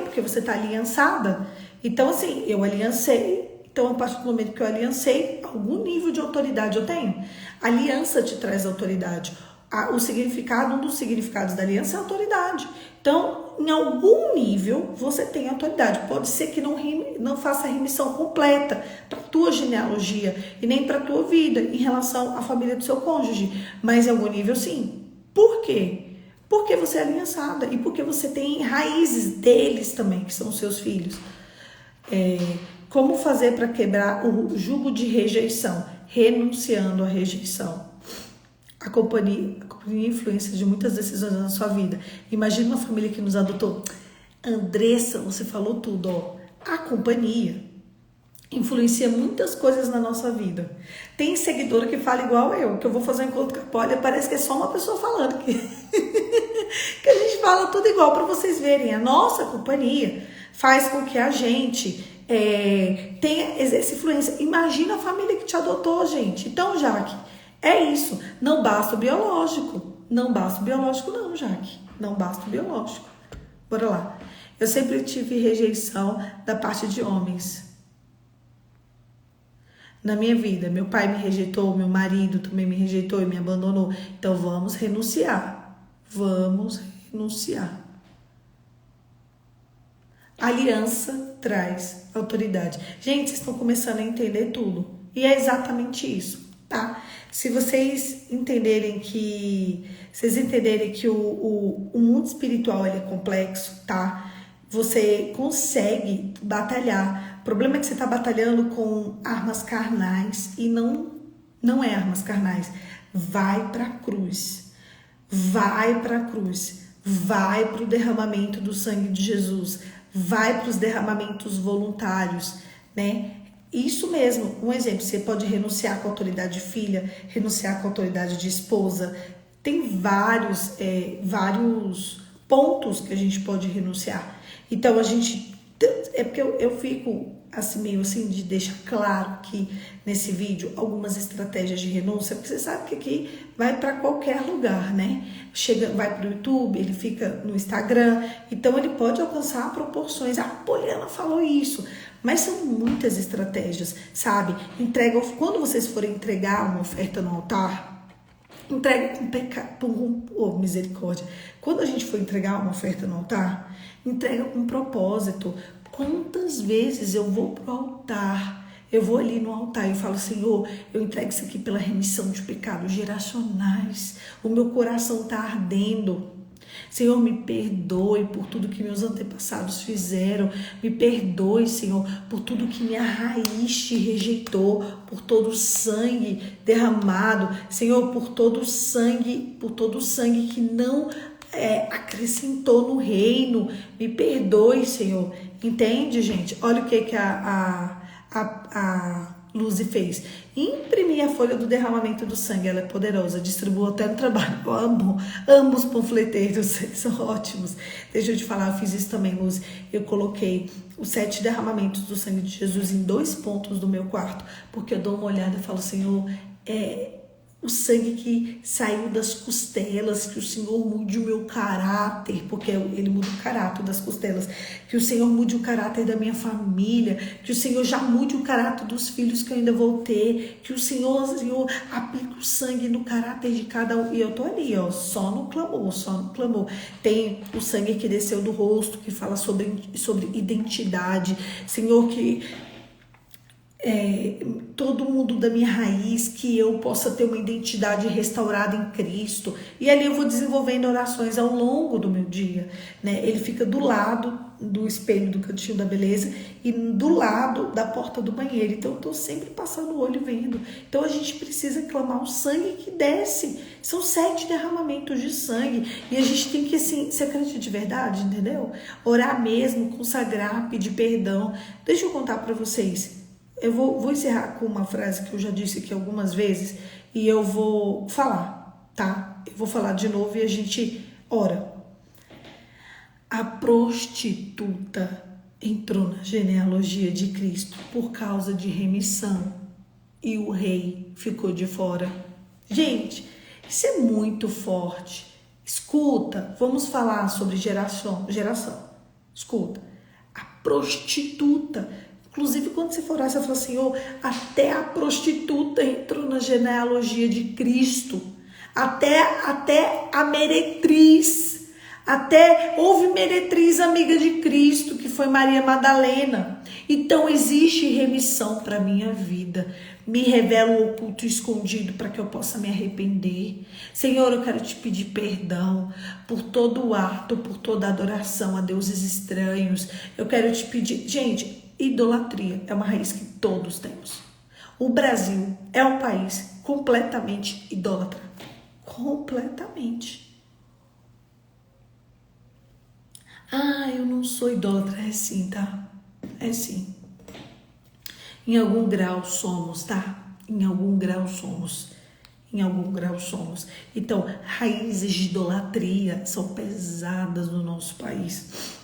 Porque você tá aliançada. Então, assim, eu aliancei. Então, a partir do momento que eu aliancei, algum nível de autoridade eu tenho. A aliança te traz autoridade. O significado, um dos significados da aliança é autoridade. Então, em algum nível, você tem autoridade. Pode ser que não faça a remissão completa para a tua genealogia e nem para a tua vida em relação à família do seu cônjuge. Mas em algum nível, sim. Por quê? Porque você é aliançada e porque você tem raízes deles também, que são seus filhos. Como fazer para quebrar o jugo de rejeição? Renunciando à rejeição. A companhia influência de muitas decisões na sua vida. Imagina uma família que nos adotou. Andressa, você falou tudo, ó. A companhia influencia muitas coisas na nossa vida. Tem seguidora que fala igual eu, que eu vou fazer um encontro com a Poli, parece que é só uma pessoa falando que a gente fala tudo igual para vocês verem. A nossa companhia faz com que a gente exerça influência. Imagina a família que te adotou, gente. Então, Jaque, é isso. Não basta o biológico. Não basta o biológico não, Jaque. Não basta o biológico. Bora lá. Eu sempre tive rejeição da parte de homens. Na minha vida, meu pai me rejeitou, meu marido também me rejeitou e me abandonou. Então, vamos renunciar. Vamos renunciar. Aliança traz autoridade. Gente, vocês estão começando a entender tudo. E é exatamente isso, tá? Se vocês entenderem que o mundo espiritual ele é complexo, tá? Você consegue batalhar. O problema é que você está batalhando com armas carnais e não não é armas carnais. Vai para a cruz, vai para a cruz, vai para o derramamento do sangue de Jesus, vai para os derramamentos voluntários, né? Isso mesmo, um exemplo, você pode renunciar com a autoridade de filha, renunciar com a autoridade de esposa, tem vários pontos que a gente pode renunciar. Então, é porque eu fico assim, meio assim, de deixar claro aqui nesse vídeo algumas estratégias de renúncia, porque você sabe que aqui vai para qualquer lugar, né? Vai para o YouTube, ele fica no Instagram, então ele pode alcançar proporções. A Poliana falou isso, mas são muitas estratégias, sabe? Quando vocês forem entregar uma oferta no altar, entregue com pecado, oh, misericórdia. Quando a gente for entregar uma oferta no altar, entrega com propósito. Quantas vezes eu vou pro altar, eu vou ali no altar e eu falo, Senhor, eu entrego isso aqui pela remissão de pecados geracionais. O meu coração tá ardendo. Senhor, me perdoe por tudo que meus antepassados fizeram. Me perdoe, Senhor, por tudo que minha raiz te rejeitou, por todo o sangue derramado. Senhor, por todo o sangue que não acrescentou no reino. Me perdoe, Senhor. Entende, gente? Olha o que a Luzi fez. Imprimir a folha do derramamento do sangue. Ela é poderosa. Distribuo até no trabalho. Eu amo os panfleteiros. Eles são ótimos. Deixa eu te falar, eu fiz isso também, Luzi. Eu coloquei os 7 derramamentos do sangue de Jesus em 2 pontos do meu quarto. Porque eu dou uma olhada e falo, Senhor, o sangue que saiu das costelas, que o Senhor mude o meu caráter, porque ele muda o caráter das costelas, que o Senhor mude o caráter da minha família, que o Senhor já mude o caráter dos filhos que eu ainda vou ter, que o Senhor aplique o sangue no caráter de cada um. E eu tô ali, ó, só no clamor. Tem o sangue que desceu do rosto, que fala sobre identidade. Senhor, que todo mundo da minha raiz, que eu possa ter uma identidade restaurada em Cristo. E ali eu vou desenvolvendo orações ao longo do meu dia, né? Ele fica do lado do espelho do cantinho da beleza e do lado da porta do banheiro. Então eu tô sempre passando o olho vendo. Então a gente precisa clamar o sangue que desce. São 7 derramamentos de sangue. E a gente tem que, assim, se acredita de verdade, entendeu? Orar mesmo, consagrar, pedir perdão. Deixa eu contar para vocês. Eu vou encerrar com uma frase que eu já disse aqui algumas vezes e eu vou falar, tá? Eu vou falar de novo e a gente ora. A prostituta entrou na genealogia de Cristo por causa de remissão e o rei ficou de fora. Gente, isso é muito forte. Escuta, vamos falar sobre geração. Escuta, a prostituta. Inclusive, quando você for orar, você fala, Senhor, até a prostituta entrou na genealogia de Cristo. Até a meretriz. Até houve meretriz amiga de Cristo, que foi Maria Madalena. Então, existe remissão para a minha vida. Me revela o oculto e escondido para que eu possa me arrepender. Senhor, eu quero te pedir perdão por todo o ato, por toda a adoração a deuses estranhos. Eu quero te pedir... Gente... Idolatria é uma raiz que todos temos. O Brasil é um país completamente idólatra. Completamente. Ah, eu não sou idólatra. É sim, tá? É sim. Em algum grau somos, tá? Em algum grau somos. Então, raízes de idolatria são pesadas no nosso país.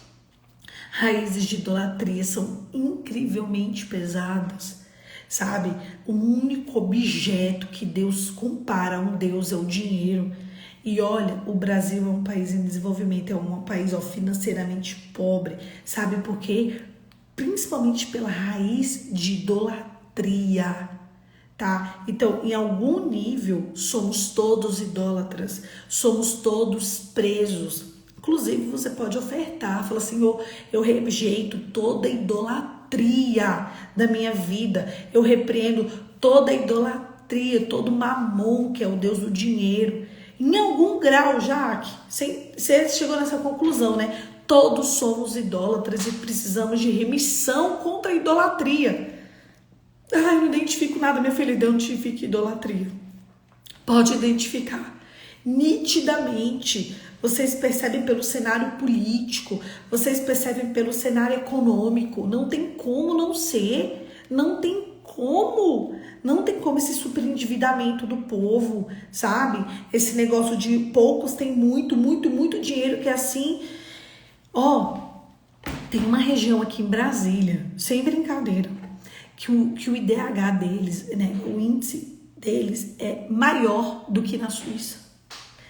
Raízes de idolatria são incrivelmente pesadas, sabe? O único objeto que Deus compara a um Deus é o dinheiro. E olha, o Brasil é um país em desenvolvimento, é um país financeiramente pobre, sabe por quê? Principalmente pela raiz de idolatria, tá? Então, em algum nível, somos todos idólatras, somos todos presos. Inclusive, você pode ofertar, falar, Senhor, eu rejeito toda idolatria da minha vida. Eu repreendo toda idolatria, todo mamon, que é o Deus do dinheiro. Em algum grau, Jaque, você chegou nessa conclusão, né? Todos somos idólatras e precisamos de remissão contra a idolatria. Ai, não identifico nada, minha filha, identifica idolatria. Pode identificar. Nitidamente, vocês percebem pelo cenário político, vocês percebem pelo cenário econômico, não tem como não ser, não tem como esse superendividamento do povo, sabe? Esse negócio de poucos tem muito dinheiro, que é assim, tem uma região aqui em Brasília, sem brincadeira, que o IDH deles, né, o índice deles é maior do que na Suíça.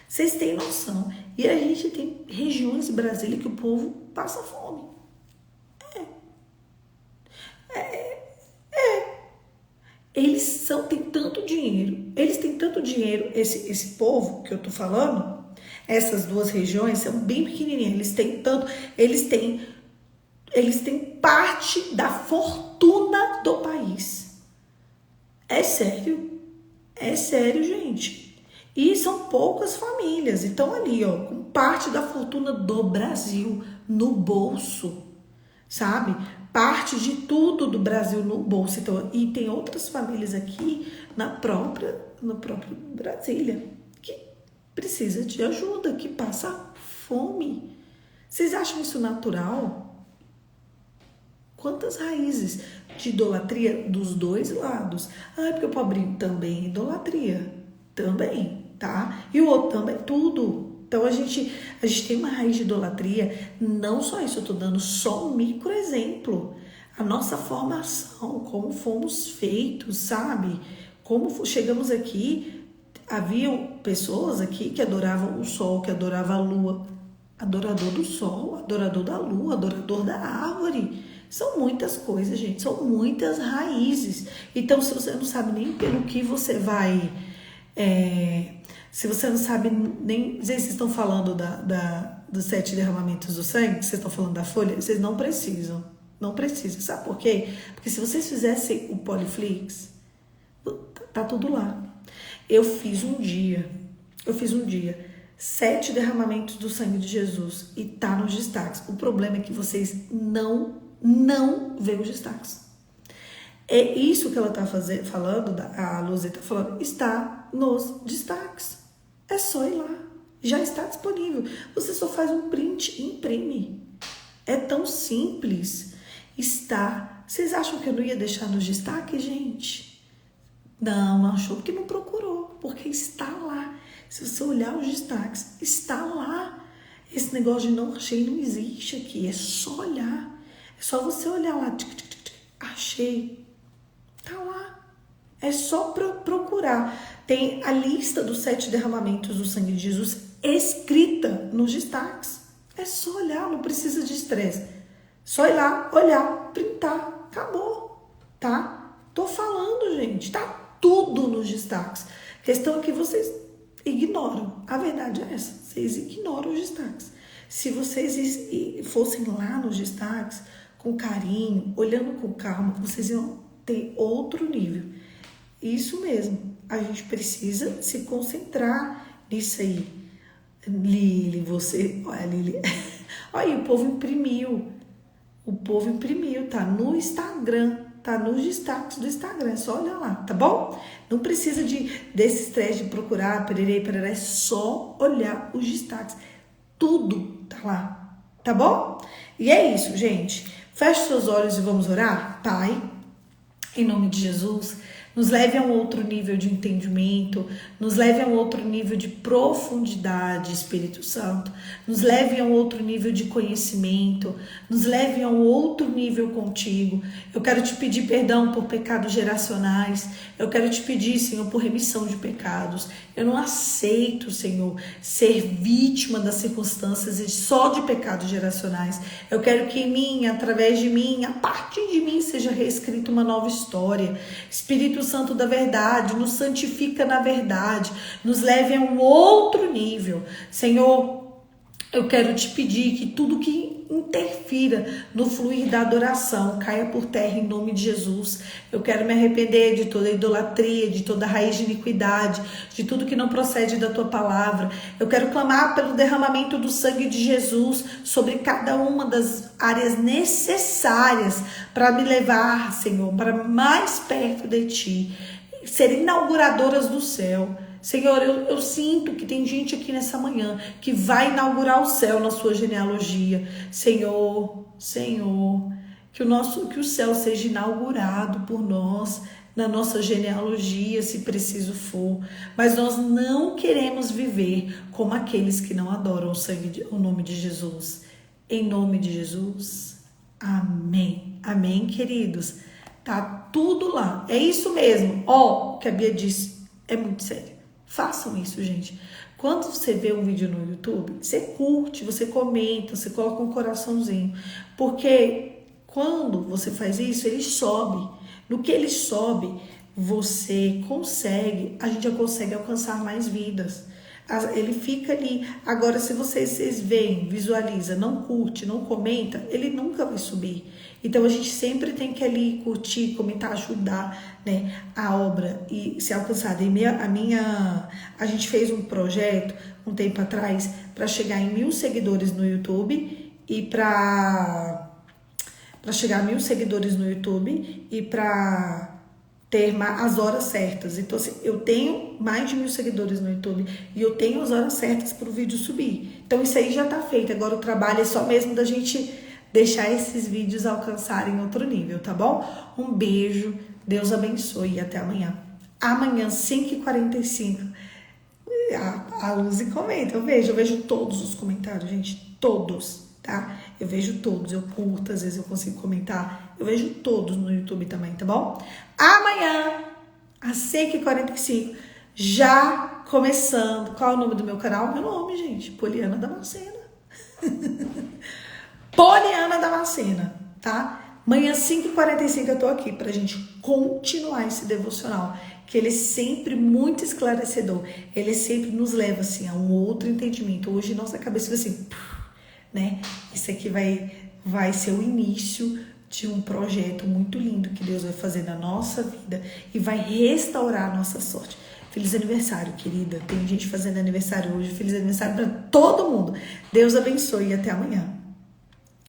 Vocês têm noção? E a gente tem regiões de Brasília que o povo passa fome. Eles têm tanto dinheiro. Eles têm tanto dinheiro, esse povo que eu tô falando, essas duas regiões são bem pequenininhas. Eles têm parte da fortuna do país. É sério, gente. E são poucas famílias. Então ali, com parte da fortuna do Brasil no bolso, sabe? Parte de tudo do Brasil no bolso. Então, e tem outras famílias aqui no próprio Brasília que precisa de ajuda, que passa fome. Vocês acham isso natural? Quantas raízes de idolatria dos dois lados? Porque o pobrinho também é idolatria. Também, tá? E o outro também, tudo. Então, a gente tem uma raiz de idolatria. Não só isso, eu tô dando só um micro exemplo. A nossa formação, como fomos feitos, sabe? Como chegamos aqui, haviam pessoas aqui que adoravam o sol, que adoravam a lua. Adorador do sol, adorador da lua, adorador da árvore. São muitas coisas, gente. São muitas raízes. Então, se você não sabe nem pelo que você vai... se você não sabe nem... Vocês estão falando dos 7 derramamentos do sangue, vocês estão falando da folha, vocês não precisam. Não precisam. Sabe por quê? Porque se vocês fizessem o Poliflix, tá tudo lá. Eu fiz um dia 7 derramamentos do sangue de Jesus e tá nos destaques. O problema é que vocês não veem os destaques. É isso que ela tá falando, a Luzia tá falando, está nos destaques. É só ir lá. Já está disponível. Você só faz um print e imprime. É tão simples. Está. Vocês acham que eu não ia deixar nos destaques, gente? Não achou porque não procurou. Porque está lá. Se você olhar os destaques, está lá. Esse negócio de não achei não existe aqui. É só olhar. É só você olhar lá. Achei. Tá lá. É só procurar. Tem a lista dos 7 derramamentos do sangue de Jesus escrita nos destaques. É só olhar, não precisa de estresse. Só ir lá, olhar, printar. Acabou, tá? Tô falando, gente. Tá tudo nos destaques. A questão é que vocês ignoram. A verdade é essa. Vocês ignoram os destaques. Se vocês fossem lá nos destaques, com carinho, olhando com calma, vocês iam ter outro nível. Isso mesmo. A gente precisa se concentrar nisso aí. Lili, você... Olha, Lili. Olha, o povo imprimiu. Tá no Instagram. Tá nos destaques do Instagram. É só olhar lá, tá bom? Não precisa desse estresse de procurar, pererei. É só olhar os destaques. Tudo tá lá, tá bom? E é isso, gente. Feche seus olhos e vamos orar? Pai, em nome de Jesus, nos leve a um outro nível de entendimento, nos leve a um outro nível de profundidade, Espírito Santo, nos leve a um outro nível de conhecimento, nos leve a um outro nível contigo. Eu quero te pedir perdão por pecados geracionais, eu quero te pedir, Senhor, por remissão de pecados. Eu não aceito, Senhor, ser vítima das circunstâncias e só de pecados geracionais. Eu quero que em mim, através de mim, a partir de mim, seja reescrita uma nova história. Espírito Santo da verdade, nos santifica na verdade, nos leve a um outro nível. Senhor, Eu quero te pedir que tudo que interfira no fluir da adoração caia por terra em nome de Jesus. Eu quero me arrepender de toda idolatria, de toda raiz de iniquidade, de tudo que não procede da tua palavra. Eu quero clamar pelo derramamento do sangue de Jesus sobre cada uma das áreas necessárias para me levar, Senhor, para mais perto de ti, ser inauguradoras do céu. Senhor, eu sinto que tem gente aqui nessa manhã que vai inaugurar o céu na sua genealogia. Senhor, que o céu seja inaugurado por nós na nossa genealogia, se preciso for. Mas nós não queremos viver como aqueles que não adoram o nome de Jesus. Em nome de Jesus. Amém. Amém, queridos. Tá tudo lá. É isso mesmo. Ó, o que a Bia disse é muito sério. Façam isso, gente. Quando você vê um vídeo no YouTube, você curte, você comenta, você coloca um coraçãozinho. Porque quando você faz isso, ele sobe. No que ele sobe, a gente já consegue alcançar mais vidas. Ele fica ali. Agora, se vocês veem, visualiza, não curte, não comenta, ele nunca vai subir. Então, a gente sempre tem que ali curtir, comentar, ajudar, né, a obra e ser alcançada. A gente fez um projeto um tempo atrás para chegar em 1.000 seguidores no YouTube e para chegar a 1.000 seguidores no YouTube e para ter as horas certas. Então, assim, eu tenho mais de 1.000 seguidores no YouTube e eu tenho as horas certas para o vídeo subir. Então, isso aí já tá feito. Agora, o trabalho é só mesmo da gente deixar esses vídeos alcançarem outro nível, tá bom? Um beijo, Deus abençoe e até amanhã. Amanhã, 5h45, a Luzi comenta, eu vejo todos os comentários, gente, todos, tá? Eu vejo todos, eu curto, às vezes eu consigo comentar, eu vejo todos no YouTube também, tá bom? Amanhã, às 5h45, já começando. Qual é o nome do meu canal? Meu nome, gente, Poliana Damascena. Poliana Damascena, tá? Amanhã, 5h45, eu tô aqui pra gente continuar esse devocional, que ele é sempre muito esclarecedor. Ele sempre nos leva, assim, a um outro entendimento. Hoje, nossa cabeça vai assim, né? Isso aqui vai ser o início de um projeto muito lindo que Deus vai fazer na nossa vida e vai restaurar a nossa sorte. Feliz aniversário, querida. Tem gente fazendo aniversário hoje. Feliz aniversário para todo mundo. Deus abençoe e até amanhã.